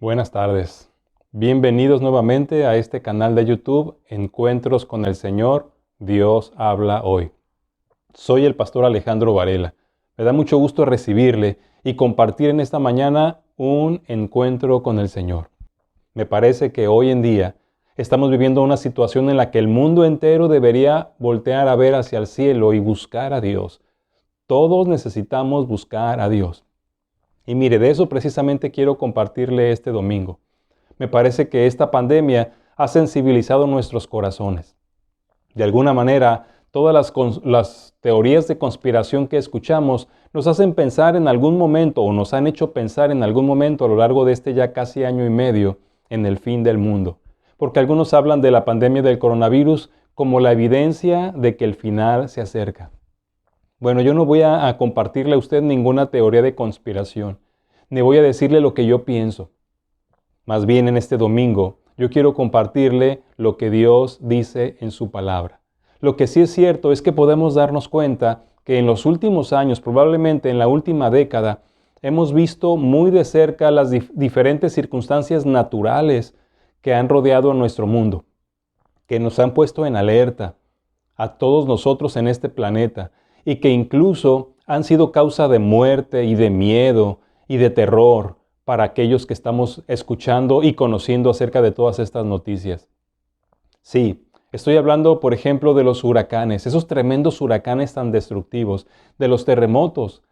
Buenas tardes. Bienvenidos nuevamente a este canal de YouTube, Encuentros con el Señor, Dios habla hoy. Soy el pastor Alejandro Varela. Me da mucho gusto recibirle y compartir en esta mañana un encuentro con el Señor. Me parece que hoy en día estamos viviendo una situación en la que el mundo entero debería voltear a ver hacia el cielo y buscar a Dios. Todos necesitamos buscar a Dios. Y mire, de eso precisamente quiero compartirle este domingo. Me parece que esta pandemia ha sensibilizado nuestros corazones. De alguna manera, todas las teorías de conspiración que escuchamos nos hacen pensar en algún momento, o nos han hecho pensar en algún momento a lo largo de este ya casi año y medio, en el fin del mundo. Porque algunos hablan de la pandemia del coronavirus como la evidencia de que el final se acerca. Bueno, yo no voy a compartirle a usted ninguna teoría de conspiración, ni voy a decirle lo que yo pienso. Más bien en este domingo, yo quiero compartirle lo que Dios dice en su palabra. Lo que sí es cierto es que podemos darnos cuenta que en los últimos años, probablemente en la última década, hemos visto muy de cerca las diferentes circunstancias naturales que han rodeado a nuestro mundo, que nos han puesto en alerta a todos nosotros en este planeta y que incluso han sido causa de muerte y de miedo y de terror para aquellos que estamos escuchando y conociendo acerca de todas estas noticias. Sí, estoy hablando, por ejemplo, de los huracanes, esos tremendos huracanes tan destructivos, de los terremotos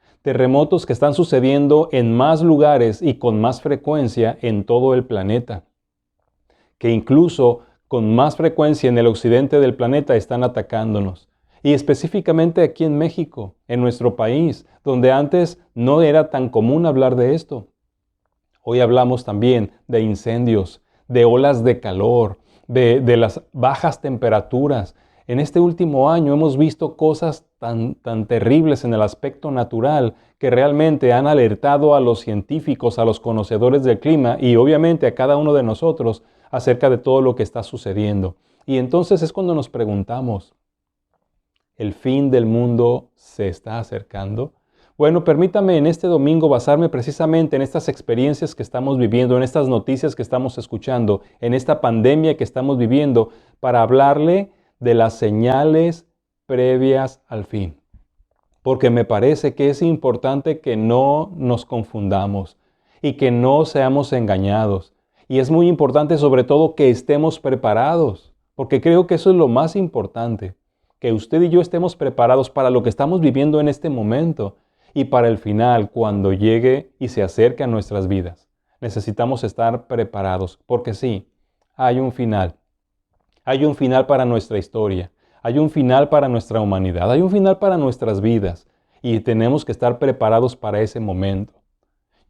que están sucediendo en más lugares y con más frecuencia en todo el planeta, que incluso con más frecuencia en el occidente del planeta están atacándonos. Y específicamente aquí en México, en nuestro país, donde antes no era tan común hablar de esto. Hoy hablamos también de incendios, de olas de calor, de las bajas temperaturas. En este último año hemos visto cosas tan terribles en el aspecto natural que realmente han alertado a los científicos, a los conocedores del clima y obviamente a cada uno de nosotros acerca de todo lo que está sucediendo. Y entonces es cuando nos preguntamos, ¿el fin del mundo se está acercando? Bueno, permítame en este domingo basarme precisamente en estas experiencias que estamos viviendo, en estas noticias que estamos escuchando, en esta pandemia que estamos viviendo, para hablarle de las señales previas al fin. Porque me parece que es importante que no nos confundamos y que no seamos engañados. Y es muy importante sobre todo que estemos preparados, porque creo que eso es lo más importante, que usted y yo estemos preparados para lo que estamos viviendo en este momento y para el final cuando llegue y se acerque a nuestras vidas. Necesitamos estar preparados, porque sí, hay un final. Hay un final para nuestra historia. Hay un final para nuestra humanidad. Hay un final para nuestras vidas. Y tenemos que estar preparados para ese momento.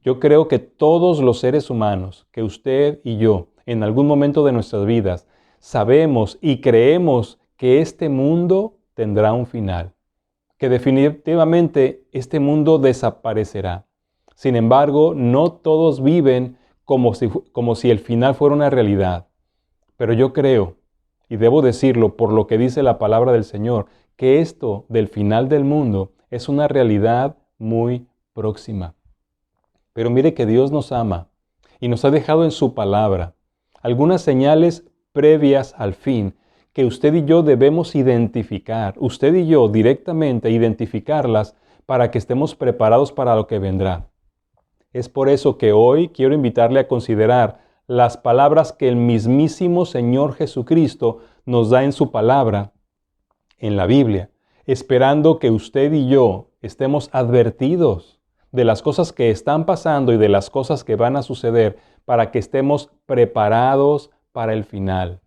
Yo creo que todos los seres humanos, que usted y yo, en algún momento de nuestras vidas, sabemos y creemos que este mundo tendrá un final, que definitivamente este mundo desaparecerá. Sin embargo, no todos viven como si el final fuera una realidad. Pero yo creo, y debo decirlo por lo que dice la palabra del Señor, que esto del final del mundo es una realidad muy próxima. Pero mire que Dios nos ama y nos ha dejado en su palabra algunas señales previas al fin que usted y yo debemos identificar, usted y yo directamente identificarlas para que estemos preparados para lo que vendrá. Es por eso que hoy quiero invitarle a considerar las palabras que el mismísimo Señor Jesucristo nos da en su palabra, en la Biblia, esperando que usted y yo estemos advertidos de las cosas que están pasando y de las cosas que van a suceder para que estemos preparados para el final,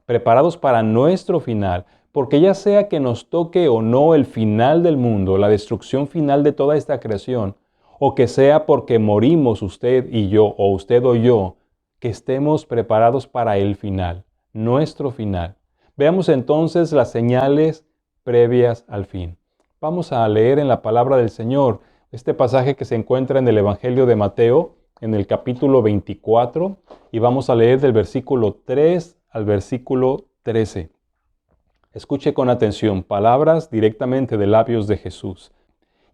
preparados para nuestro final, porque ya sea que nos toque o no el final del mundo, la destrucción final de toda esta creación, o que sea porque morimos usted y yo, o usted o yo, que estemos preparados para el final, nuestro final. Veamos entonces las señales previas al fin. Vamos a leer en la palabra del Señor este pasaje que se encuentra en el Evangelio de Mateo, en el capítulo 24, y vamos a leer del versículo 3 al versículo 13. Escuche con atención, palabras directamente de labios de Jesús.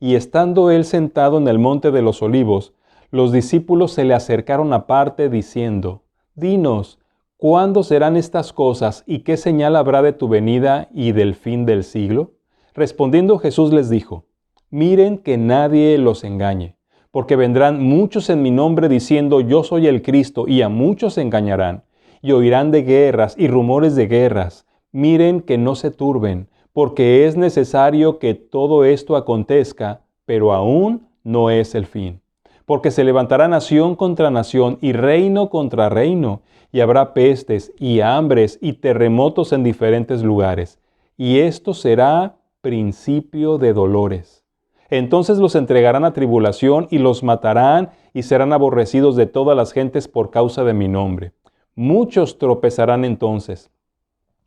Y estando él sentado en el monte de los olivos, los discípulos se le acercaron aparte diciendo: Dinos, ¿cuándo serán estas cosas y qué señal habrá de tu venida y del fin del siglo? Respondiendo Jesús les dijo: Miren que nadie los engañe, porque vendrán muchos en mi nombre diciendo: Yo soy el Cristo, y a muchos engañarán, y oirán de guerras y rumores de guerras. Miren que no se turben, porque es necesario que todo esto acontezca, pero aún no es el fin. Porque se levantará nación contra nación y reino contra reino, y habrá pestes y hambres y terremotos en diferentes lugares. Y esto será principio de dolores. Entonces los entregarán a tribulación y los matarán y serán aborrecidos de todas las gentes por causa de mi nombre. Muchos tropezarán entonces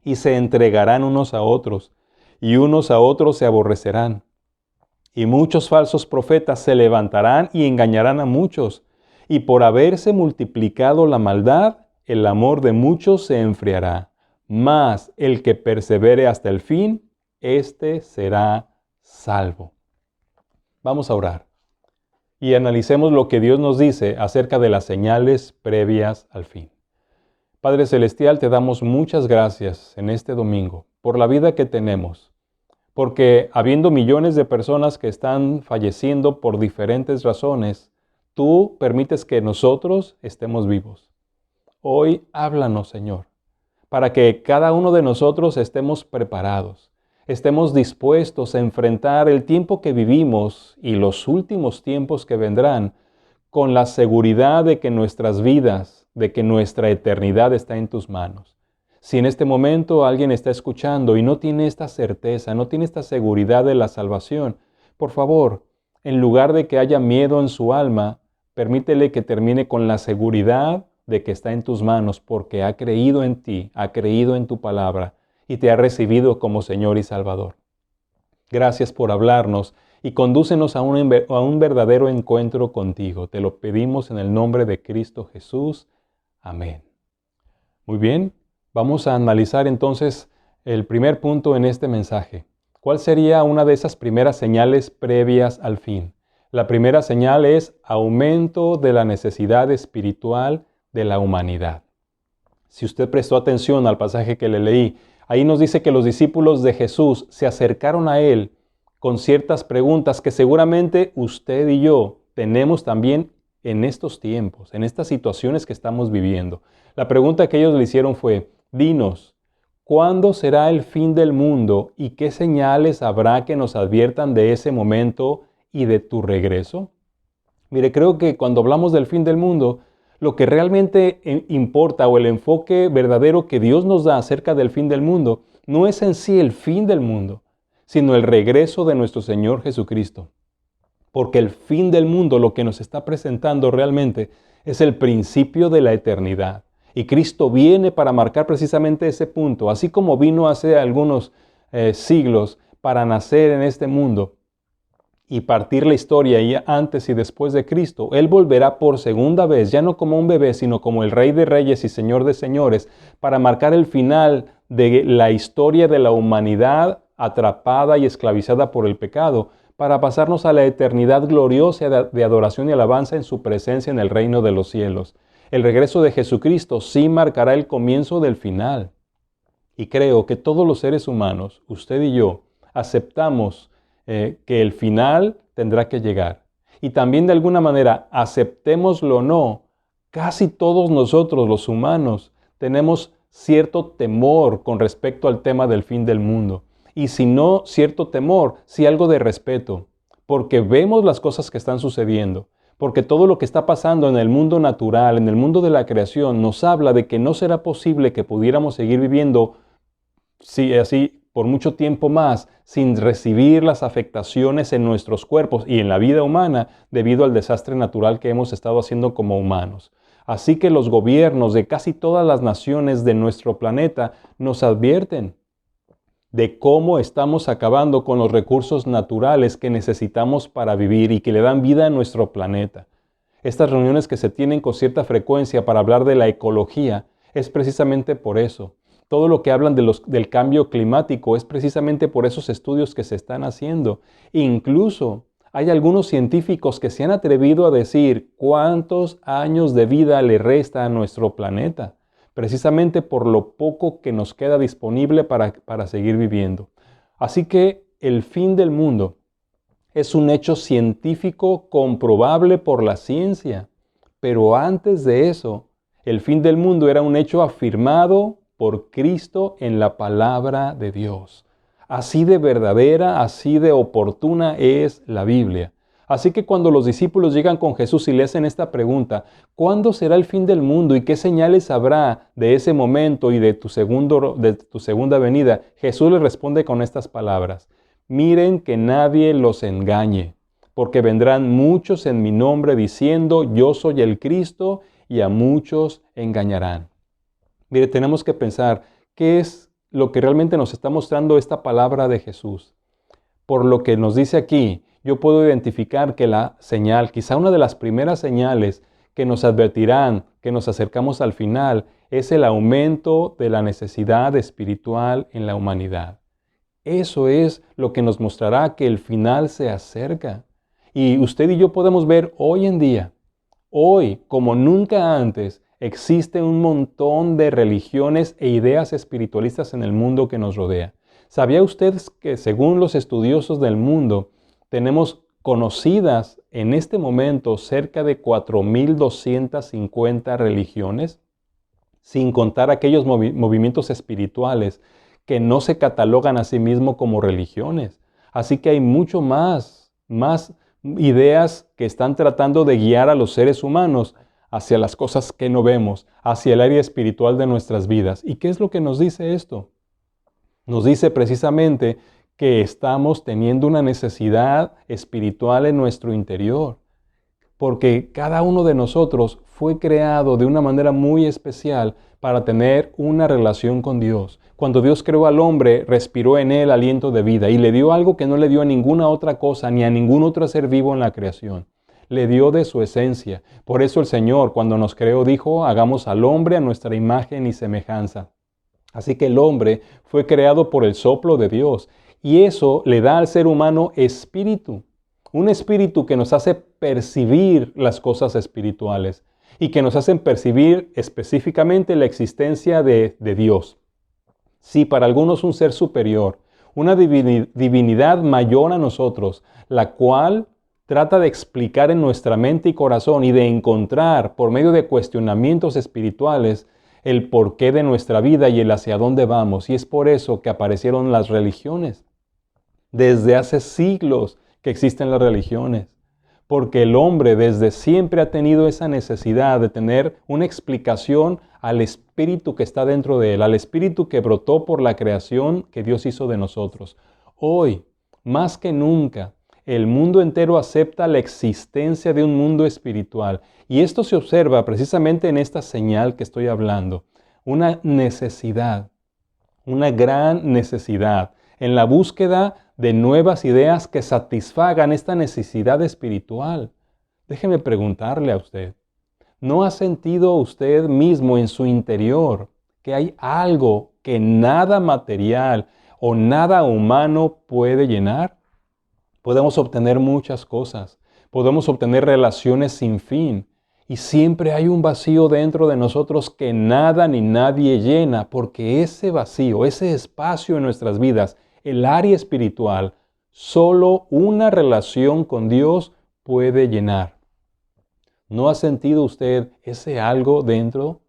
y se entregarán unos a otros, y unos a otros se aborrecerán. Y muchos falsos profetas se levantarán y engañarán a muchos. Y por haberse multiplicado la maldad, el amor de muchos se enfriará. Mas el que persevere hasta el fin, éste será salvo. Vamos a orar y analicemos lo que Dios nos dice acerca de las señales previas al fin. Padre Celestial, te damos muchas gracias en este domingo por la vida que tenemos, porque habiendo millones de personas que están falleciendo por diferentes razones, tú permites que nosotros estemos vivos. Hoy háblanos, Señor, para que cada uno de nosotros estemos preparados, estemos dispuestos a enfrentar el tiempo que vivimos y los últimos tiempos que vendrán con la seguridad de que nuestras vidas, de que nuestra eternidad está en tus manos. Si en este momento alguien está escuchando y no tiene esta certeza, no tiene esta seguridad de la salvación, por favor, en lugar de que haya miedo en su alma, permítele que termine con la seguridad de que está en tus manos porque ha creído en ti, ha creído en tu palabra y te ha recibido como Señor y Salvador. Gracias por hablarnos y condúcenos a un verdadero encuentro contigo. Te lo pedimos en el nombre de Cristo Jesús. Amén. Muy bien, vamos a analizar entonces el primer punto en este mensaje. ¿Cuál sería una de esas primeras señales previas al fin? La primera señal es aumento de la necesidad espiritual de la humanidad. Si usted prestó atención al pasaje que le leí, ahí nos dice que los discípulos de Jesús se acercaron a Él con ciertas preguntas que seguramente usted y yo tenemos también en estos tiempos, en estas situaciones que estamos viviendo. La pregunta que ellos le hicieron fue: dinos, ¿cuándo será el fin del mundo y qué señales habrá que nos adviertan de ese momento y de tu regreso? Mire, creo que cuando hablamos del fin del mundo, lo que realmente importa o el enfoque verdadero que Dios nos da acerca del fin del mundo no es en sí el fin del mundo, sino el regreso de nuestro Señor Jesucristo. Porque el fin del mundo lo que nos está presentando realmente es el principio de la eternidad. Y Cristo viene para marcar precisamente ese punto, así como vino hace algunos siglos para nacer en este mundo y partir la historia y antes y después de Cristo. Él volverá por segunda vez, ya no como un bebé, sino como el Rey de Reyes y Señor de Señores, para marcar el final de la historia de la humanidad atrapada y esclavizada por el pecado, para pasarnos a la eternidad gloriosa de adoración y alabanza en su presencia en el reino de los cielos. El regreso de Jesucristo sí marcará el comienzo del final. Y creo que todos los seres humanos, usted y yo, aceptamos que el final tendrá que llegar. Y también de alguna manera, aceptémoslo o no, casi todos nosotros los humanos tenemos cierto temor con respecto al tema del fin del mundo. Y si no cierto temor, sí algo de respeto, porque vemos las cosas que están sucediendo, porque todo lo que está pasando en el mundo natural, en el mundo de la creación, nos habla de que no será posible que pudiéramos seguir viviendo así por mucho tiempo más sin recibir las afectaciones en nuestros cuerpos y en la vida humana debido al desastre natural que hemos estado haciendo como humanos. Así que los gobiernos de casi todas las naciones de nuestro planeta nos advierten de cómo estamos acabando con los recursos naturales que necesitamos para vivir y que le dan vida a nuestro planeta. Estas reuniones que se tienen con cierta frecuencia para hablar de la ecología es precisamente por eso. Todo lo que hablan del cambio climático es precisamente por esos estudios que se están haciendo. Incluso Hay algunos científicos que se han atrevido a decir cuántos años de vida le resta a nuestro planeta, precisamente por lo poco que nos queda disponible para seguir viviendo. Así que el fin del mundo es un hecho científico comprobable por la ciencia. Pero antes de eso, el fin del mundo era un hecho afirmado por Cristo en la palabra de Dios. Así de verdadera, así de oportuna es la Biblia. Así que cuando los discípulos llegan con Jesús y le hacen esta pregunta, ¿cuándo será el fin del mundo y qué señales habrá de ese momento y de tu segunda venida? Jesús les responde con estas palabras: miren que nadie los engañe, porque vendrán muchos en mi nombre diciendo, yo soy el Cristo, y a muchos engañarán. Mire, tenemos que pensar, ¿qué es lo que realmente nos está mostrando esta palabra de Jesús? Por lo que nos dice aquí, yo puedo identificar que la señal, quizá una de las primeras señales que nos advertirán que nos acercamos al final, es el aumento de la necesidad espiritual en la humanidad. Eso es lo que nos mostrará que el final se acerca. Y usted y yo podemos ver hoy en día, hoy como nunca antes, existe un montón de religiones e ideas espiritualistas en el mundo que nos rodea. ¿Sabía usted que según los estudiosos del mundo, tenemos conocidas en este momento cerca de 4.250 religiones? Sin contar aquellos movimientos espirituales que no se catalogan a sí mismos como religiones. Así que hay mucho más ideas que están tratando de guiar a los seres humanos hacia las cosas que no vemos, hacia el área espiritual de nuestras vidas. ¿Y qué es lo que nos dice esto? Nos dice precisamente que estamos teniendo una necesidad espiritual en nuestro interior, porque cada uno de nosotros fue creado de una manera muy especial para tener una relación con Dios. Cuando Dios creó al hombre, respiró en él aliento de vida y le dio algo que no le dio a ninguna otra cosa ni a ningún otro ser vivo en la creación. Le dio de su esencia. Por eso el Señor, cuando nos creó, dijo, hagamos al hombre a nuestra imagen y semejanza. Así que el hombre fue creado por el soplo de Dios y eso le da al ser humano espíritu. Un espíritu que nos hace percibir las cosas espirituales y que nos hacen percibir específicamente la existencia de Dios. Sí, para algunos un ser superior, una divinidad mayor a nosotros, la cual trata de explicar en nuestra mente y corazón y de encontrar por medio de cuestionamientos espirituales el porqué de nuestra vida y el hacia dónde vamos. Y es por eso que aparecieron las religiones. Desde hace siglos que existen las religiones, porque el hombre desde siempre ha tenido esa necesidad de tener una explicación al espíritu que está dentro de él, al espíritu que brotó por la creación que Dios hizo de nosotros. Hoy, más que nunca, el mundo entero acepta la existencia de un mundo espiritual y esto se observa precisamente en esta señal que estoy hablando, una necesidad, una gran necesidad en la búsqueda de nuevas ideas que satisfagan esta necesidad espiritual. Déjeme preguntarle a usted, ¿no ha sentido usted mismo en su interior que hay algo que nada material o nada humano puede llenar? Podemos obtener muchas cosas, podemos obtener relaciones sin fin y siempre hay un vacío dentro de nosotros que nada ni nadie llena, porque ese vacío, ese espacio en nuestras vidas, el área espiritual, solo una relación con Dios puede llenar. ¿No ha sentido usted ese algo dentro?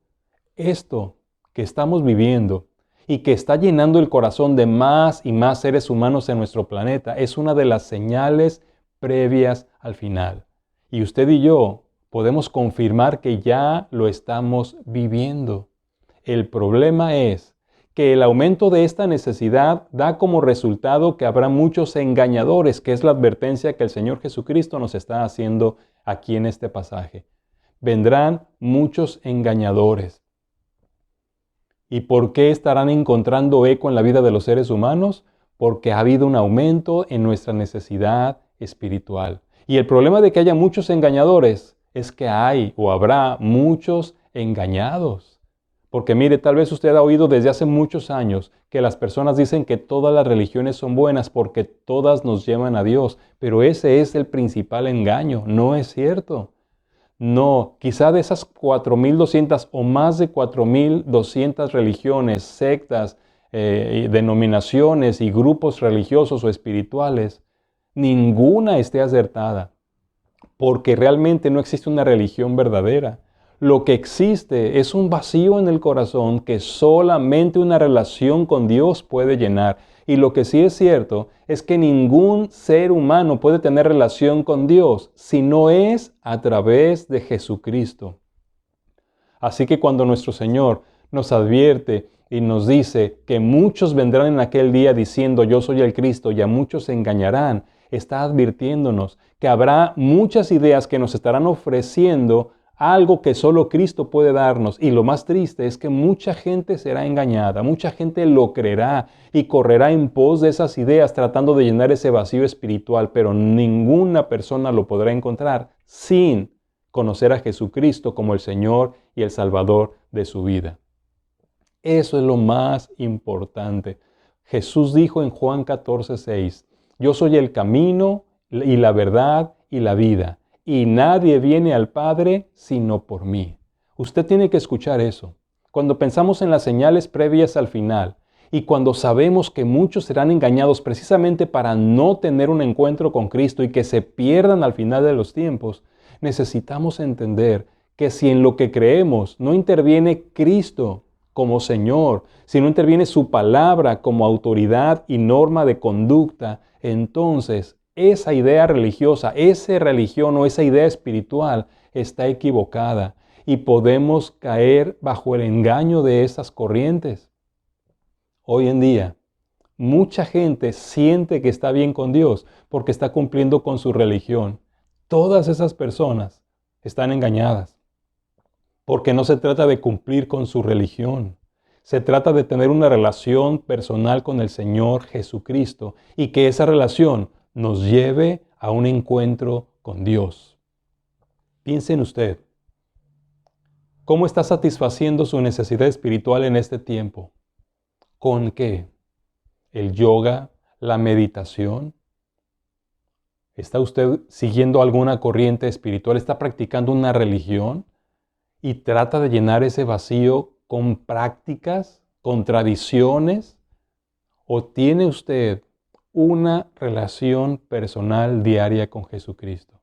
Esto que estamos viviendo y que está llenando el corazón de más y más seres humanos en nuestro planeta es una de las señales previas al final. Y usted y yo podemos confirmar que ya lo estamos viviendo. El problema es que el aumento de esta necesidad da como resultado que habrá muchos engañadores, que es la advertencia que el Señor Jesucristo nos está haciendo aquí en este pasaje. Vendrán muchos engañadores. ¿Y por qué estarán encontrando eco en la vida de los seres humanos? Porque ha habido un aumento en nuestra necesidad espiritual. Y el problema de que haya muchos engañadores es que hay o habrá muchos engañados. Porque mire, tal vez usted ha oído desde hace muchos años que las personas dicen que todas las religiones son buenas porque todas nos llevan a Dios, pero ese es el principal engaño, no es cierto. No, quizá de esas 4.200 o más de 4.200 religiones, sectas, denominaciones y grupos religiosos o espirituales, ninguna esté acertada, porque realmente no existe una religión verdadera. Lo que existe es un vacío en el corazón que solamente una relación con Dios puede llenar. Y lo que sí es cierto es que ningún ser humano puede tener relación con Dios si no es a través de Jesucristo. Así que cuando nuestro Señor nos advierte y nos dice que muchos vendrán en aquel día diciendo yo soy el Cristo y a muchos se engañarán, está advirtiéndonos que habrá muchas ideas que nos estarán ofreciendo algo que solo Cristo puede darnos. Y lo más triste es que mucha gente será engañada, mucha gente lo creerá y correrá en pos de esas ideas tratando de llenar ese vacío espiritual, pero ninguna persona lo podrá encontrar sin conocer a Jesucristo como el Señor y el Salvador de su vida. Eso es lo más importante. Jesús dijo en Juan 14:6, yo soy el camino y la verdad y la vida, y nadie viene al Padre sino por mí. Usted tiene que escuchar eso. Cuando pensamos en las señales previas al final, y cuando sabemos que muchos serán engañados precisamente para no tener un encuentro con Cristo y que se pierdan al final de los tiempos, necesitamos entender que si en lo que creemos no interviene Cristo como Señor, si no interviene su palabra como autoridad y norma de conducta, entonces esa idea religiosa, esa religión o esa idea espiritual está equivocada y podemos caer bajo el engaño de esas corrientes. Hoy en día, mucha gente siente que está bien con Dios porque está cumpliendo con su religión. Todas esas personas están engañadas, porque no se trata de cumplir con su religión. Se trata de tener una relación personal con el Señor Jesucristo y que esa relación nos lleve a un encuentro con Dios. Piense en usted. ¿Cómo está satisfaciendo su necesidad espiritual en este tiempo? ¿Con qué? ¿El yoga? ¿La meditación? ¿Está usted siguiendo alguna corriente espiritual? ¿Está practicando una religión? ¿Y trata de llenar ese vacío con prácticas, con tradiciones? ¿O tiene usted una relación personal diaria con Jesucristo?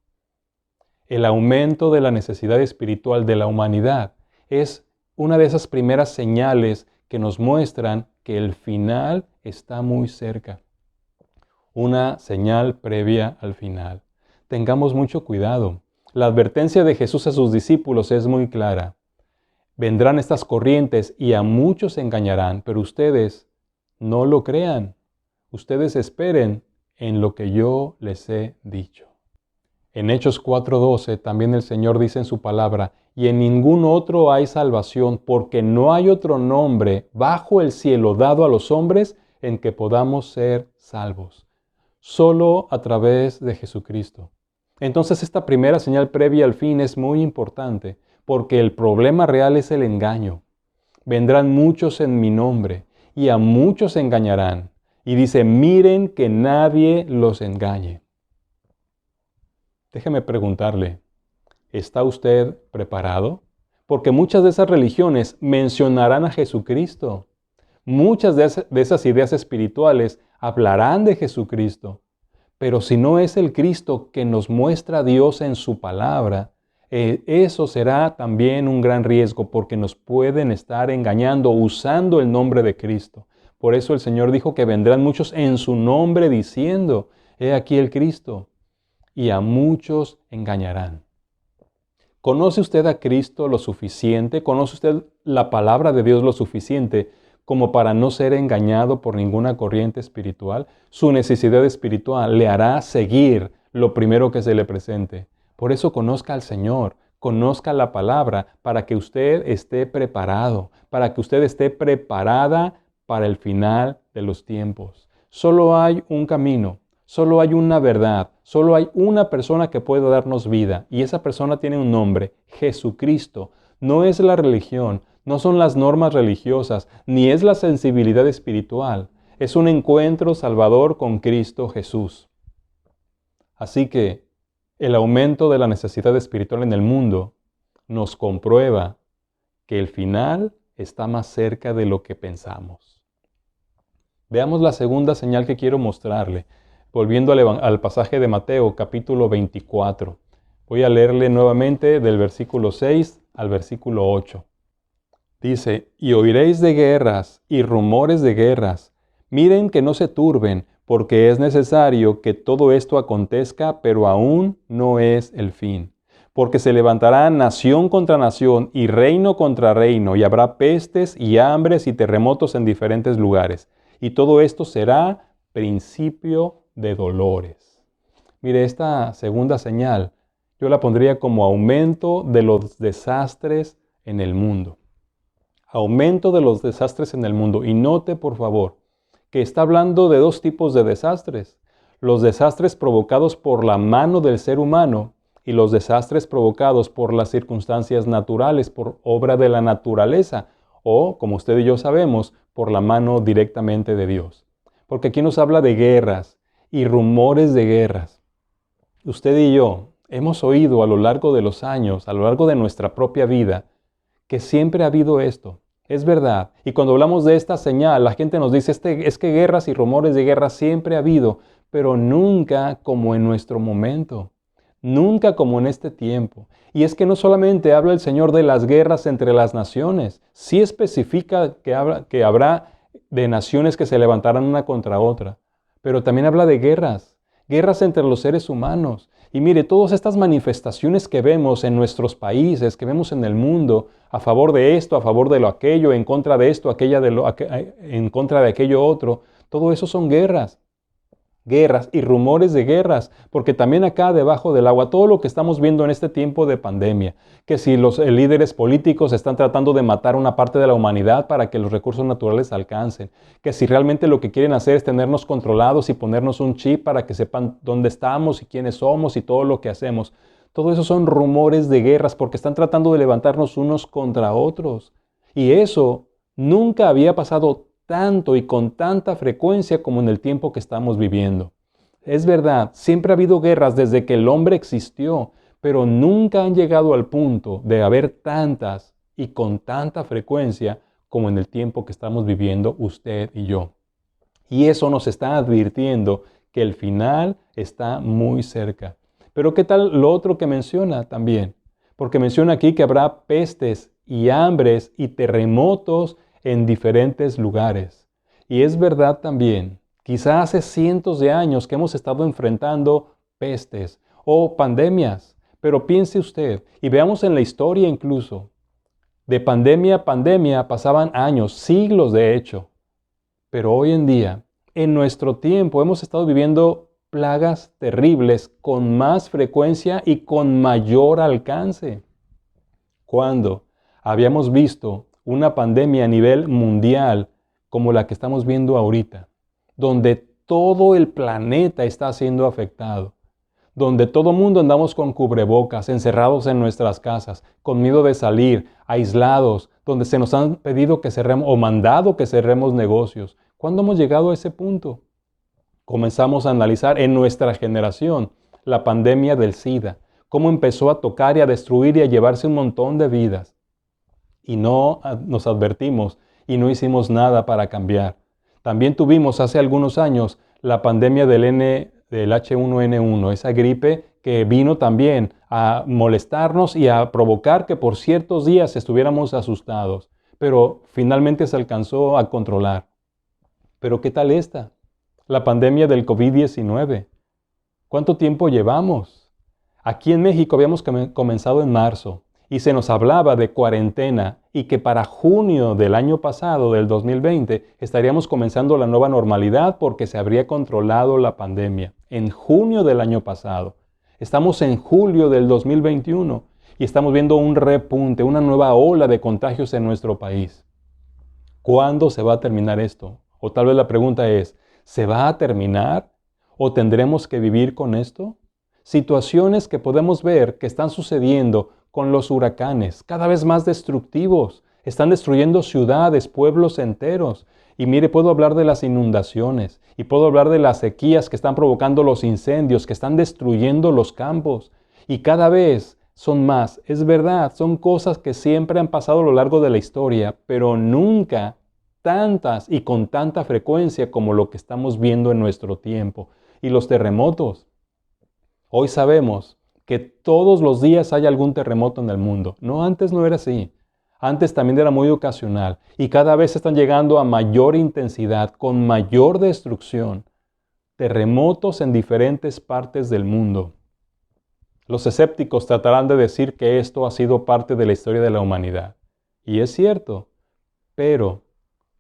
El aumento de la necesidad espiritual de la humanidad es una de esas primeras señales que nos muestran que el final está muy cerca. Una señal previa al final. Tengamos mucho cuidado. La advertencia de Jesús a sus discípulos es muy clara. Vendrán estas corrientes y a muchos engañarán, pero ustedes no lo crean. Ustedes esperen en lo que yo les he dicho. En Hechos 4:12 también el Señor dice en su palabra, y en ningún otro hay salvación, porque no hay otro nombre bajo el cielo dado a los hombres en que podamos ser salvos. Solo a través de Jesucristo. Entonces esta primera señal previa al fin es muy importante, porque el problema real es el engaño. Vendrán muchos en mi nombre, y a muchos engañarán. Y dice, miren que nadie los engañe. Déjeme preguntarle, ¿está usted preparado? Porque muchas de esas religiones mencionarán a Jesucristo. Muchas de esas ideas espirituales hablarán de Jesucristo. Pero si no es el Cristo que nos muestra Dios en su palabra, eso será también un gran riesgo porque nos pueden estar engañando usando el nombre de Cristo. Por eso el Señor dijo que vendrán muchos en su nombre diciendo, he aquí el Cristo, y a muchos engañarán. ¿Conoce usted a Cristo lo suficiente? ¿Conoce usted la palabra de Dios lo suficiente como para no ser engañado por ninguna corriente espiritual? Su necesidad espiritual le hará seguir lo primero que se le presente. Por eso conozca al Señor, conozca la palabra para que usted esté preparado, para que usted esté preparada para el final de los tiempos. Solo hay un camino. Solo hay una verdad, solo hay una persona que puede darnos vida y esa persona tiene un nombre, Jesucristo. No es la religión, No son las normas religiosas, ni es la sensibilidad espiritual. Es un encuentro salvador con Cristo Jesús. Así que el aumento de la necesidad espiritual en el mundo nos comprueba que el final está más cerca de lo que pensamos. Veamos la segunda señal que quiero mostrarle, volviendo al pasaje de Mateo, capítulo 24. Voy a leerle nuevamente del versículo 6 al versículo 8. Dice, y oiréis de guerras y rumores de guerras. Miren que no se turben, porque es necesario que todo esto acontezca, pero aún no es el fin. Porque se levantará nación contra nación y reino contra reino, y habrá pestes y hambres y terremotos en diferentes lugares. Y todo esto será principio de dolores. Mire, esta segunda señal yo la pondría como aumento de los desastres en el mundo. Aumento de los desastres en el mundo. Y note, por favor, que está hablando de dos tipos de desastres. Los desastres provocados por la mano del ser humano y los desastres provocados por las circunstancias naturales, por obra de la naturaleza, o, como usted y yo sabemos, por la mano directamente de Dios. Porque aquí nos habla de guerras y rumores de guerras. Usted y yo hemos oído a lo largo de los años, a lo largo de nuestra propia vida, que siempre ha habido esto. Es verdad. Y cuando hablamos de esta señal, la gente nos dice, es que guerras y rumores de guerra siempre ha habido, pero nunca como en nuestro momento. Nunca como en este tiempo. Y es que no solamente habla el Señor de las guerras entre las naciones, sí especifica que habrá de naciones que se levantarán una contra otra, pero también habla de guerras, guerras entre los seres humanos. Y mire, todas estas manifestaciones que vemos en nuestros países, que vemos en el mundo, a favor de esto, a favor de lo aquello, en contra de esto, en contra de aquello otro, todo eso son guerras. Guerras y rumores de guerras, porque también acá debajo del agua, todo lo que estamos viendo en este tiempo de pandemia, que si los líderes políticos están tratando de matar una parte de la humanidad para que los recursos naturales alcancen, que si realmente lo que quieren hacer es tenernos controlados y ponernos un chip para que sepan dónde estamos y quiénes somos y todo lo que hacemos, todo eso son rumores de guerras porque están tratando de levantarnos unos contra otros. Y eso nunca había pasado tanto y con tanta frecuencia como en el tiempo que estamos viviendo. Es verdad, siempre ha habido guerras desde que el hombre existió, pero nunca han llegado al punto de haber tantas y con tanta frecuencia como en el tiempo que estamos viviendo usted y yo. Y eso nos está advirtiendo que el final está muy cerca. Pero ¿qué tal lo otro que menciona también? Porque menciona aquí que habrá pestes y hambres y terremotos en diferentes lugares. Y es verdad también, quizá hace cientos de años que hemos estado enfrentando pestes o pandemias, pero piense usted, y veamos en la historia incluso, de pandemia a pandemia pasaban años, siglos de hecho, pero hoy en día, en nuestro tiempo, hemos estado viviendo plagas terribles con más frecuencia y con mayor alcance. ¿Cuándo habíamos visto una pandemia a nivel mundial como la que estamos viendo ahorita, donde todo el planeta está siendo afectado, donde todo mundo andamos con cubrebocas, encerrados en nuestras casas, con miedo de salir, aislados, donde se nos han pedido que cerremos o mandado que cerremos negocios? ¿Cuándo hemos llegado a ese punto? Comenzamos a analizar en nuestra generación la pandemia del SIDA, cómo empezó a tocar y a destruir y a llevarse un montón de vidas. Y no nos advertimos y no hicimos nada para cambiar. También tuvimos hace algunos años la pandemia del H1N1, esa gripe que vino también a molestarnos y a provocar que por ciertos días estuviéramos asustados, pero finalmente se alcanzó a controlar. Pero ¿qué tal esta? La pandemia del COVID-19. ¿Cuánto tiempo llevamos? Aquí en México habíamos comenzado en marzo y se nos hablaba de cuarentena y que para junio del año pasado, del 2020, estaríamos comenzando la nueva normalidad porque se habría controlado la pandemia. En junio del año pasado. Estamos en julio del 2021 y estamos viendo un repunte, una nueva ola de contagios en nuestro país. ¿Cuándo se va a terminar esto? O tal vez la pregunta es, ¿se va a terminar? ¿O tendremos que vivir con esto? Situaciones que podemos ver que están sucediendo con los huracanes, cada vez más destructivos. Están destruyendo ciudades, pueblos enteros. Y mire, puedo hablar de las inundaciones y puedo hablar de las sequías que están provocando los incendios, que están destruyendo los campos. Y cada vez son más. Es verdad, son cosas que siempre han pasado a lo largo de la historia, pero nunca tantas y con tanta frecuencia como lo que estamos viendo en nuestro tiempo. Y los terremotos. Hoy sabemos que todos los días hay algún terremoto en el mundo. No, antes no era así. Antes también era muy ocasional y cada vez están llegando a mayor intensidad, con mayor destrucción. Terremotos en diferentes partes del mundo. Los escépticos tratarán de decir que esto ha sido parte de la historia de la humanidad. Y es cierto, pero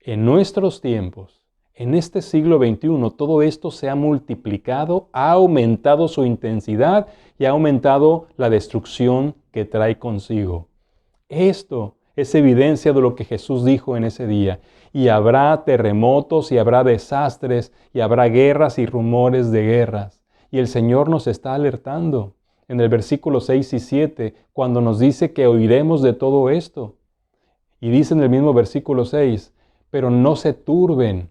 en nuestros tiempos, en este siglo XXI, todo esto se ha multiplicado, ha aumentado su intensidad y ha aumentado la destrucción que trae consigo. Esto es evidencia de lo que Jesús dijo en ese día. Y habrá terremotos y habrá desastres y habrá guerras y rumores de guerras. Y el Señor nos está alertando en el versículo 6 y 7 cuando nos dice que oiremos de todo esto. Y dice en el mismo versículo 6, pero no se turben,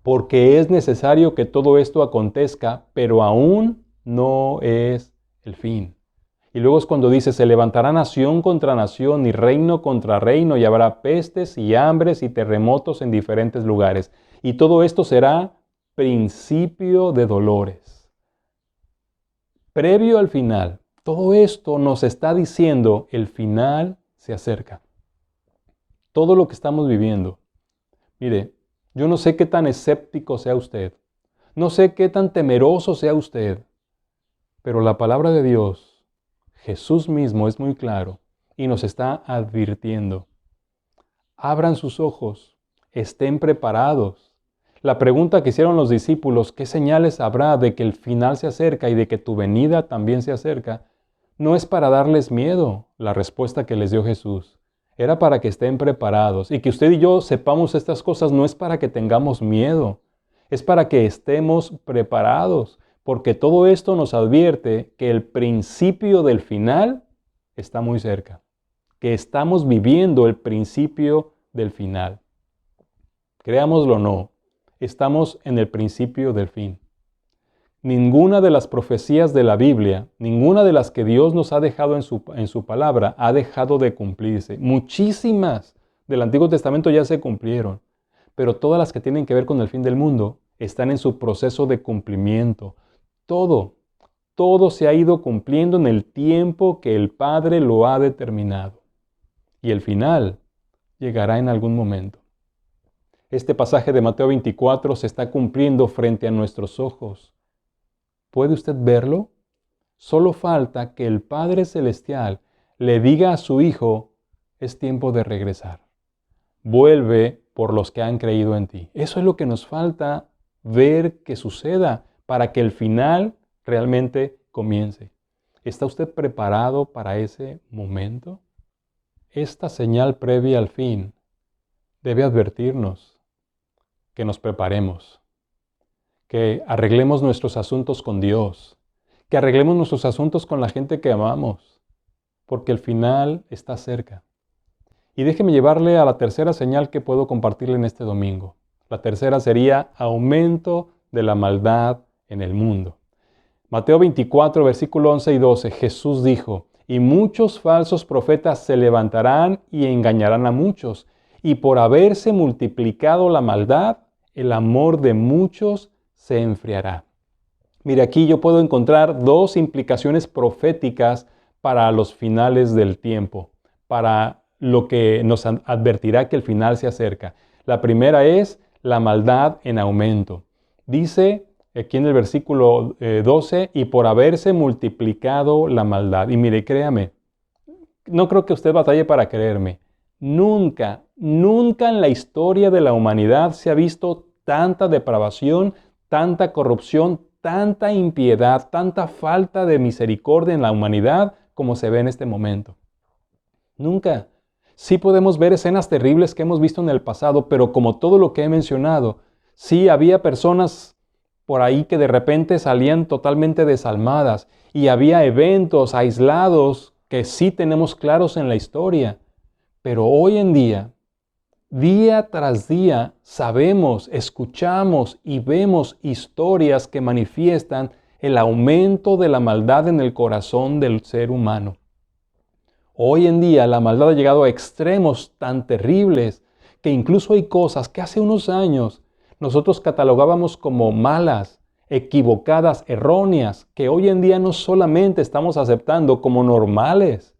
porque es necesario que todo esto acontezca, pero aún no es el fin. Y luego es cuando dice, se levantará nación contra nación y reino contra reino, y habrá pestes y hambres y terremotos en diferentes lugares. Y todo esto será principio de dolores. Previo al final, todo esto nos está diciendo, el final se acerca. Todo lo que estamos viviendo. Mire, yo no sé qué tan escéptico sea usted, no sé qué tan temeroso sea usted, pero la palabra de Dios, Jesús mismo es muy claro y nos está advirtiendo. Abran sus ojos, estén preparados. La pregunta que hicieron los discípulos, ¿qué señales habrá de que el final se acerca y de que tu venida también se acerca? No es para darles miedo, la respuesta que les dio Jesús. Era para que estén preparados. Y que usted y yo sepamos estas cosas no es para que tengamos miedo, es para que estemos preparados, porque todo esto nos advierte que el principio del final está muy cerca, que estamos viviendo el principio del final. Creámoslo o no, estamos en el principio del fin. Ninguna de las profecías de la Biblia, ninguna de las que Dios nos ha dejado en su palabra, ha dejado de cumplirse. Muchísimas del Antiguo Testamento ya se cumplieron, pero todas las que tienen que ver con el fin del mundo están en su proceso de cumplimiento. Todo se ha ido cumpliendo en el tiempo que el Padre lo ha determinado. Y el final llegará en algún momento. Este pasaje de Mateo 24 se está cumpliendo frente a nuestros ojos. ¿Puede usted verlo? Solo falta que el Padre Celestial le diga a su Hijo, es tiempo de regresar. Vuelve por los que han creído en ti. Eso es lo que nos falta ver que suceda para que el final realmente comience. ¿Está usted preparado para ese momento? Esta señal previa al fin debe advertirnos que nos preparemos, que arreglemos nuestros asuntos con Dios, que arreglemos nuestros asuntos con la gente que amamos, porque el final está cerca. Y déjeme llevarle a la tercera señal que puedo compartirle en este domingo. La tercera sería aumento de la maldad en el mundo. Mateo 24, versículo 11 y 12, Jesús dijo, y muchos falsos profetas se levantarán y engañarán a muchos, y por haberse multiplicado la maldad, el amor de muchos se enfriará. Mire, aquí yo puedo encontrar dos implicaciones proféticas para los finales del tiempo, para lo que nos advertirá que el final se acerca. La primera es la maldad en aumento. Dice aquí en el versículo 12, y por haberse multiplicado la maldad. Y mire, créame, no creo que usted batalle para creerme. Nunca en la historia de la humanidad se ha visto tanta depravación, tanta corrupción, tanta impiedad, tanta falta de misericordia en la humanidad como se ve en este momento. Nunca. Sí podemos ver escenas terribles que hemos visto en el pasado, pero como todo lo que he mencionado, sí había personas por ahí que de repente salían totalmente desalmadas y había eventos aislados que sí tenemos claros en la historia. Pero hoy en día tras día, sabemos, escuchamos y vemos historias que manifiestan el aumento de la maldad en el corazón del ser humano. Hoy en día la maldad ha llegado a extremos tan terribles que incluso hay cosas que hace unos años nosotros catalogábamos como malas, equivocadas, erróneas, que hoy en día no solamente estamos aceptando como normales.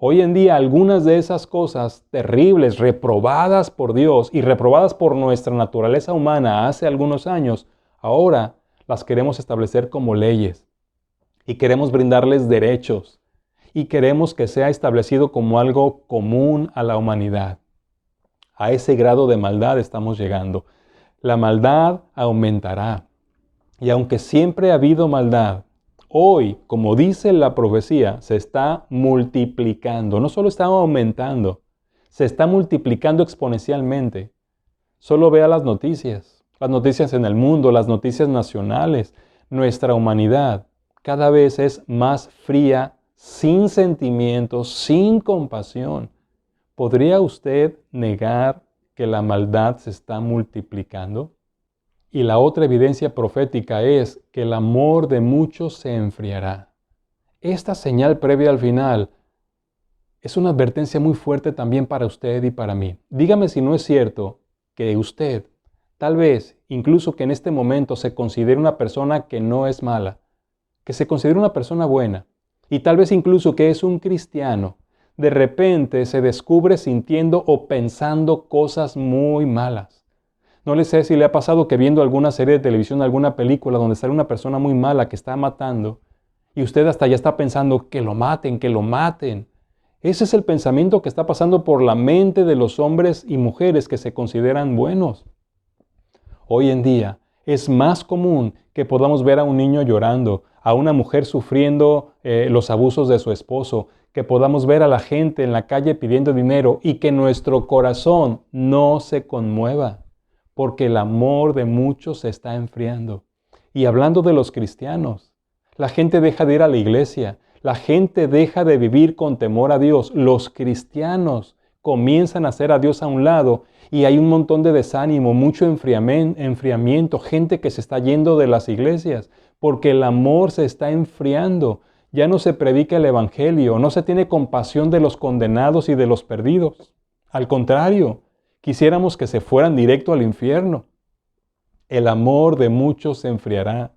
Hoy en día algunas de esas cosas terribles, reprobadas por Dios y reprobadas por nuestra naturaleza humana hace algunos años, ahora las queremos establecer como leyes y queremos brindarles derechos y queremos que sea establecido como algo común a la humanidad. A ese grado de maldad estamos llegando. La maldad aumentará. Y aunque siempre ha habido maldad, hoy, como dice la profecía, se está multiplicando. No solo está aumentando, se está multiplicando exponencialmente. Solo vea las noticias en el mundo, las noticias nacionales. Nuestra humanidad cada vez es más fría, sin sentimientos, sin compasión. ¿Podría usted negar que la maldad se está multiplicando? Y la otra evidencia profética es que el amor de muchos se enfriará. Esta señal previa al final es una advertencia muy fuerte también para usted y para mí. Dígame si no es cierto que usted, tal vez, incluso que en este momento se considere una persona que no es mala, que se considere una persona buena, y tal vez incluso que es un cristiano, de repente se descubre sintiendo o pensando cosas muy malas. No le sé si le ha pasado que viendo alguna serie de televisión, alguna película donde sale una persona muy mala que está matando y usted hasta ya está pensando que lo maten, que lo maten. Ese es el pensamiento que está pasando por la mente de los hombres y mujeres que se consideran buenos. Hoy en día es más común que podamos ver a un niño llorando, a una mujer sufriendo los abusos de su esposo, que podamos ver a la gente en la calle pidiendo dinero y que nuestro corazón no se conmueva, porque el amor de muchos se está enfriando. Y hablando de los cristianos, la gente deja de ir a la iglesia, la gente deja de vivir con temor a Dios. Los cristianos comienzan a hacer a Dios a un lado y hay un montón de desánimo, mucho enfriamiento, gente que se está yendo de las iglesias porque el amor se está enfriando. Ya no se predica el evangelio, no se tiene compasión de los condenados y de los perdidos. Al contrario, quisiéramos que se fueran directo al infierno. El amor de muchos se enfriará.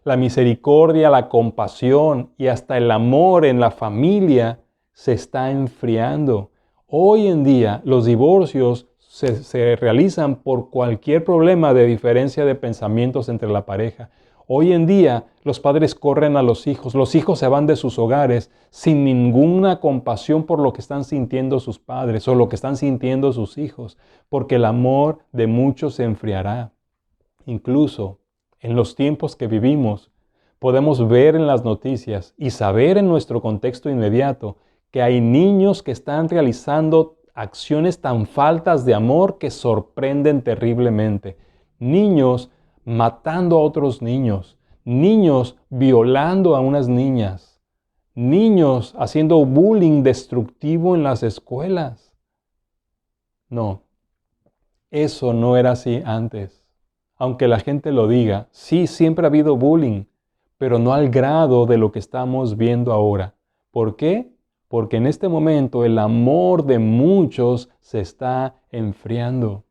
La misericordia, la compasión y hasta el amor en la familia se está enfriando. Hoy en día los divorcios se realizan por cualquier problema de diferencia de pensamientos entre la pareja. Hoy en día los padres corren a los hijos se van de sus hogares sin ninguna compasión por lo que están sintiendo sus padres o lo que están sintiendo sus hijos, porque el amor de muchos se enfriará. Incluso en los tiempos que vivimos, podemos ver en las noticias y saber en nuestro contexto inmediato que hay niños que están realizando acciones tan faltas de amor que sorprenden terriblemente. Niños matando a otros niños, niños violando a unas niñas, niños haciendo bullying destructivo en las escuelas. No, eso no era así antes. Aunque la gente lo diga, sí, siempre ha habido bullying, pero no al grado de lo que estamos viendo ahora. ¿Por qué? Porque en este momento el amor de muchos se está enfriando.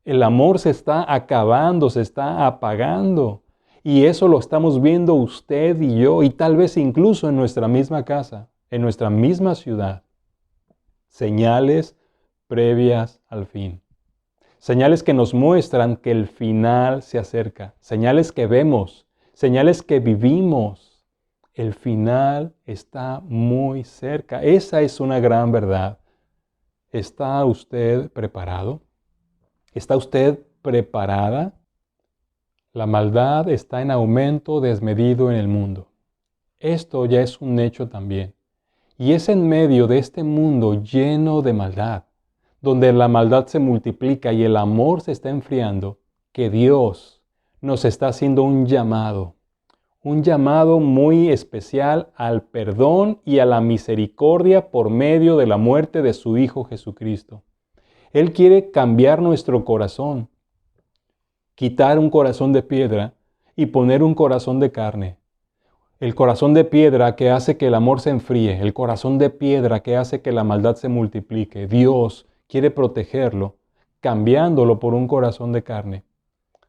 El amor se está acabando, se está apagando. Y eso lo estamos viendo usted y yo, y tal vez incluso en nuestra misma casa, en nuestra misma ciudad. Señales previas al fin. Señales que nos muestran que el final se acerca. Señales que vemos, señales que vivimos. El final está muy cerca. Esa es una gran verdad. ¿Está usted preparado? ¿Está usted preparada? La maldad está en aumento desmedido en el mundo. Esto ya es un hecho también. Y es en medio de este mundo lleno de maldad, donde la maldad se multiplica y el amor se está enfriando, que Dios nos está haciendo un llamado un llamado muy especial al perdón y a la misericordia por medio de la muerte de su Hijo Jesucristo. Él quiere cambiar nuestro corazón, quitar un corazón de piedra y poner un corazón de carne. El corazón de piedra que hace que el amor se enfríe, el corazón de piedra que hace que la maldad se multiplique. Dios quiere protegerlo, cambiándolo por un corazón de carne,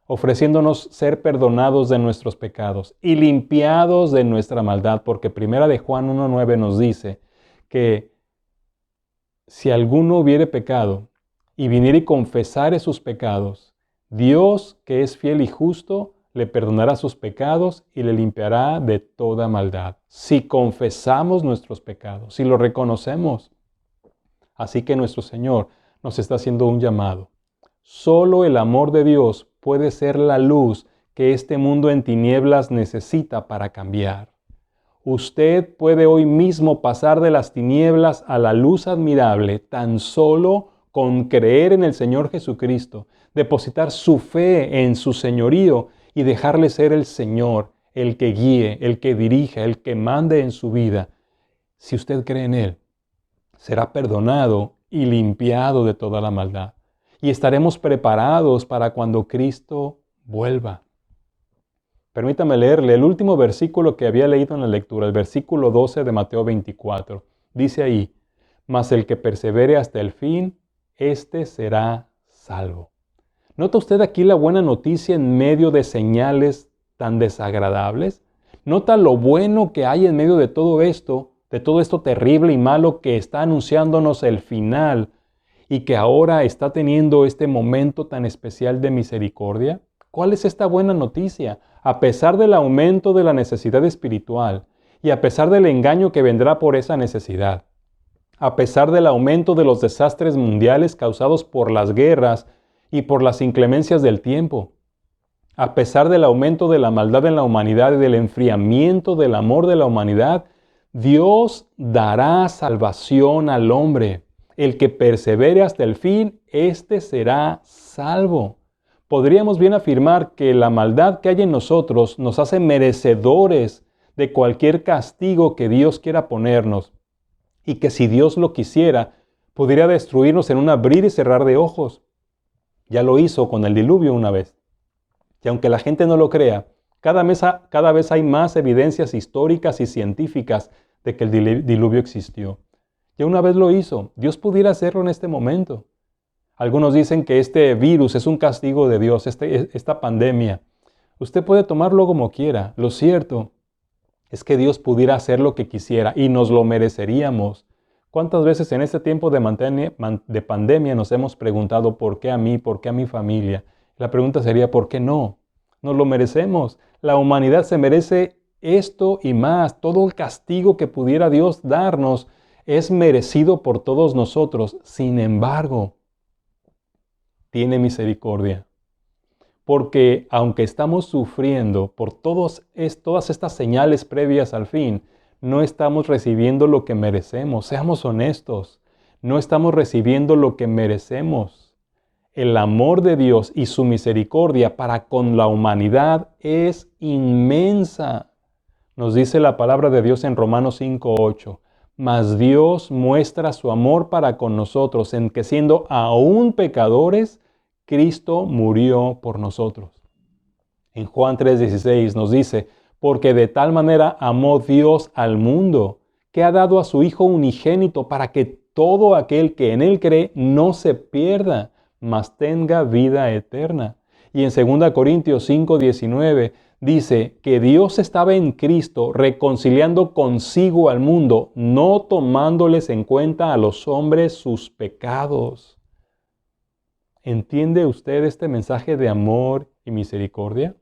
ofreciéndonos ser perdonados de nuestros pecados y limpiados de nuestra maldad, porque Primera de Juan 1:9 nos dice que si alguno hubiere pecado y viniere y confesare sus pecados, Dios, que es fiel y justo, le perdonará sus pecados y le limpiará de toda maldad. Si confesamos nuestros pecados, si lo reconocemos. Así que nuestro Señor nos está haciendo un llamado. Solo el amor de Dios puede ser la luz que este mundo en tinieblas necesita para cambiar. Usted puede hoy mismo pasar de las tinieblas a la luz admirable tan solo con creer en el Señor Jesucristo, depositar su fe en su señorío y dejarle ser el Señor, el que guíe, el que dirija, el que mande en su vida. Si usted cree en Él, será perdonado y limpiado de toda la maldad. Y estaremos preparados para cuando Cristo vuelva. Permítame leerle el último versículo que había leído en la lectura, el versículo 12 de Mateo 24. Dice ahí, mas el que persevere hasta el fin, éste será salvo. ¿Nota usted aquí la buena noticia en medio de señales tan desagradables? ¿Nota lo bueno que hay en medio de todo esto terrible y malo que está anunciándonos el final y que ahora está teniendo este momento tan especial de misericordia? ¿Cuál es esta buena noticia? A pesar del aumento de la necesidad espiritual y a pesar del engaño que vendrá por esa necesidad, a pesar del aumento de los desastres mundiales causados por las guerras y por las inclemencias del tiempo, a pesar del aumento de la maldad en la humanidad y del enfriamiento del amor de la humanidad, Dios dará salvación al hombre. El que persevere hasta el fin, éste será salvo. Podríamos bien afirmar que la maldad que hay en nosotros nos hace merecedores de cualquier castigo que Dios quiera ponernos, y que si Dios lo quisiera, podría destruirnos en un abrir y cerrar de ojos. Ya lo hizo con el diluvio una vez. Y aunque la gente no lo crea, cada vez hay más evidencias históricas y científicas de que el diluvio existió. Ya una vez lo hizo. Dios pudiera hacerlo en este momento. Algunos dicen que este virus es un castigo de Dios, esta pandemia. Usted puede tomarlo como quiera. Lo cierto es que Dios pudiera hacer lo que quisiera y nos lo mereceríamos. ¿Cuántas veces en este tiempo de pandemia nos hemos preguntado por qué a mí, por qué a mi familia? La pregunta sería, ¿por qué no? Nos lo merecemos. La humanidad se merece esto y más. Todo el castigo que pudiera Dios darnos es merecido por todos nosotros. Sin embargo, tiene misericordia. Porque aunque estamos sufriendo por todas estas señales previas al fin, no estamos recibiendo lo que merecemos. Seamos honestos, no estamos recibiendo lo que merecemos. El amor de Dios y su misericordia para con la humanidad es inmensa. Nos dice la palabra de Dios en Romanos 5:8. Mas Dios muestra su amor para con nosotros en que siendo aún pecadores, Cristo murió por nosotros. En Juan 3:16 nos dice, porque de tal manera amó Dios al mundo, que ha dado a su Hijo unigénito para que todo aquel que en Él cree no se pierda, mas tenga vida eterna. Y en 2 Corintios 5:19 dice que Dios estaba en Cristo reconciliando consigo al mundo, no tomándoles en cuenta a los hombres sus pecados. ¿Entiende usted este mensaje de amor y misericordia?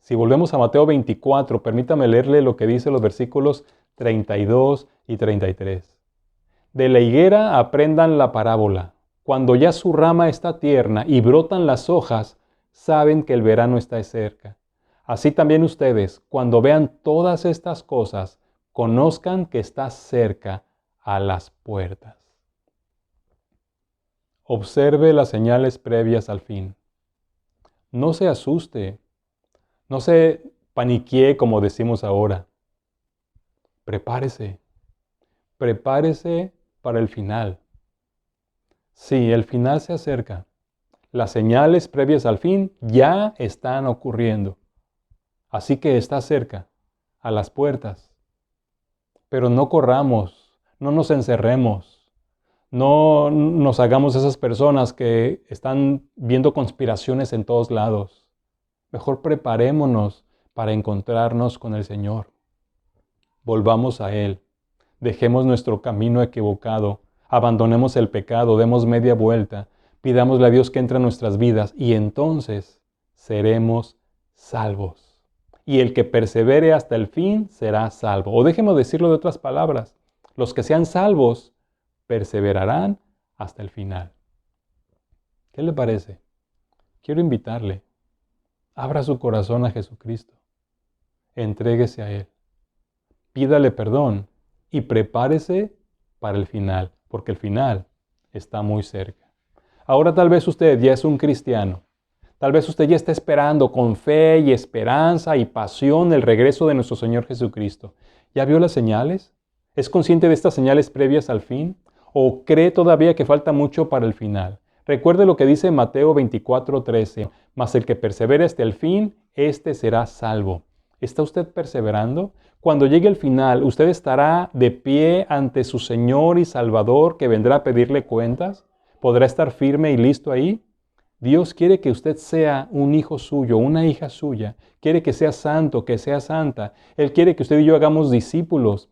Si volvemos a Mateo 24, permítame leerle lo que dice los versículos 32 y 33. De la higuera aprendan la parábola. Cuando ya su rama está tierna y brotan las hojas, saben que el verano está cerca. Así también ustedes, cuando vean todas estas cosas, conozcan que está cerca a las puertas. Observe las señales previas al fin. No se asuste. No se paniquee, como decimos ahora. Prepárese, prepárese para el final. Sí, el final se acerca. Las señales previas al fin ya están ocurriendo. Así que está cerca, a las puertas. Pero no corramos, no nos encerremos, no nos hagamos esas personas que están viendo conspiraciones en todos lados. Mejor preparémonos para encontrarnos con el Señor. Volvamos a Él. Dejemos nuestro camino equivocado. Abandonemos el pecado, demos media vuelta. Pidámosle a Dios que entre en nuestras vidas y entonces seremos salvos. Y el que persevere hasta el fin será salvo. O déjeme decirlo de otras palabras. Los que sean salvos perseverarán hasta el final. ¿Qué le parece? Quiero invitarle. Abra su corazón a Jesucristo. Entréguese a Él. Pídale perdón y prepárese para el final, porque el final está muy cerca. Ahora tal vez usted ya es un cristiano. Tal vez usted ya está esperando con fe y esperanza y pasión el regreso de nuestro Señor Jesucristo. ¿Ya vio las señales? ¿Es consciente de estas señales previas al fin? ¿O cree todavía que falta mucho para el final? Recuerde lo que dice Mateo 24:13. Mas el que persevere hasta el fin, éste será salvo. ¿Está usted perseverando? Cuando llegue el final, ¿usted estará de pie ante su Señor y Salvador que vendrá a pedirle cuentas? ¿Podrá estar firme y listo ahí? Dios quiere que usted sea un hijo suyo, una hija suya. Quiere que sea santo, que sea santa. Él quiere que usted y yo hagamos discípulos.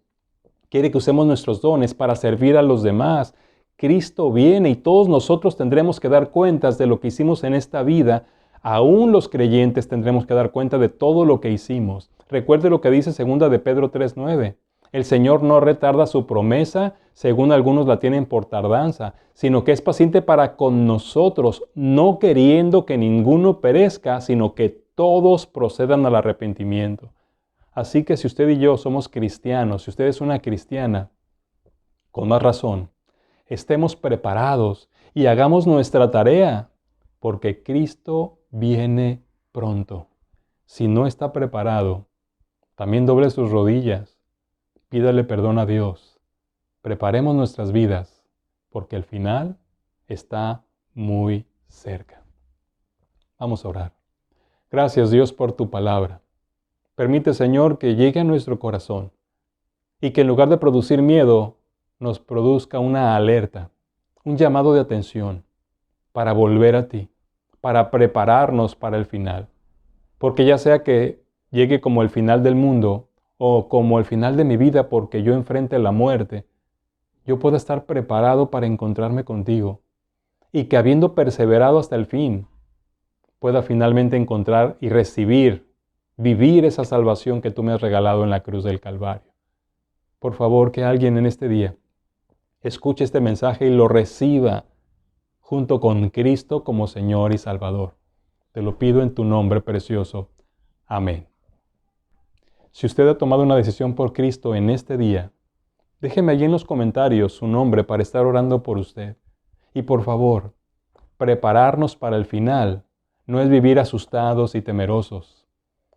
Quiere que usemos nuestros dones para servir a los demás. Cristo viene y todos nosotros tendremos que dar cuentas de lo que hicimos en esta vida. Aún los creyentes tendremos que dar cuenta de todo lo que hicimos. Recuerde lo que dice 2 de Pedro 3:9. El Señor no retarda su promesa, según algunos la tienen por tardanza, sino que es paciente para con nosotros, no queriendo que ninguno perezca, sino que todos procedan al arrepentimiento. Así que si usted y yo somos cristianos, si usted es una cristiana, con más razón, estemos preparados y hagamos nuestra tarea, porque Cristo viene pronto. Si no está preparado, también doble sus rodillas. Pídale perdón a Dios. Preparemos nuestras vidas, porque el final está muy cerca. Vamos a orar. Gracias, Dios, por tu palabra. Permite, Señor, que llegue a nuestro corazón y que en lugar de producir miedo, nos produzca una alerta, un llamado de atención para volver a ti, para prepararnos para el final. Porque ya sea que llegue como el final del mundo, o como el final de mi vida porque yo enfrente la muerte, yo puedo estar preparado para encontrarme contigo y que habiendo perseverado hasta el fin, pueda finalmente encontrar y recibir, vivir esa salvación que tú me has regalado en la cruz del Calvario. Por favor, que alguien en este día escuche este mensaje y lo reciba junto con Cristo como Señor y Salvador. Te lo pido en tu nombre precioso. Amén. Si usted ha tomado una decisión por Cristo en este día, déjeme allí en los comentarios su nombre para estar orando por usted. Y por favor, prepararnos para el final no es vivir asustados y temerosos.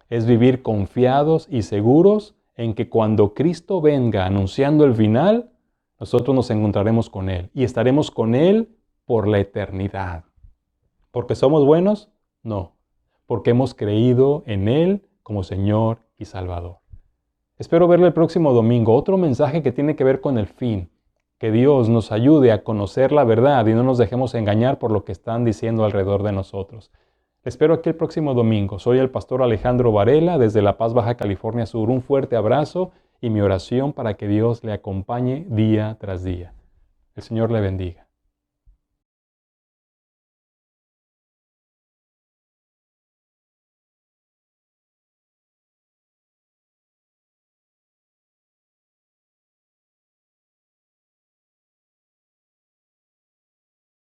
Es vivir confiados y seguros en que cuando Cristo venga anunciando el final, nosotros nos encontraremos con Él y estaremos con Él por la eternidad. ¿Porque somos buenos? No. Porque hemos creído en Él como Señor y Salvador. Espero verle el próximo domingo. Otro mensaje que tiene que ver con el fin. Que Dios nos ayude a conocer la verdad y no nos dejemos engañar por lo que están diciendo alrededor de nosotros. Espero aquí el próximo domingo. Soy el pastor Alejandro Varela desde La Paz, Baja California Sur. Un fuerte abrazo y mi oración para que Dios le acompañe día tras día. El Señor le bendiga.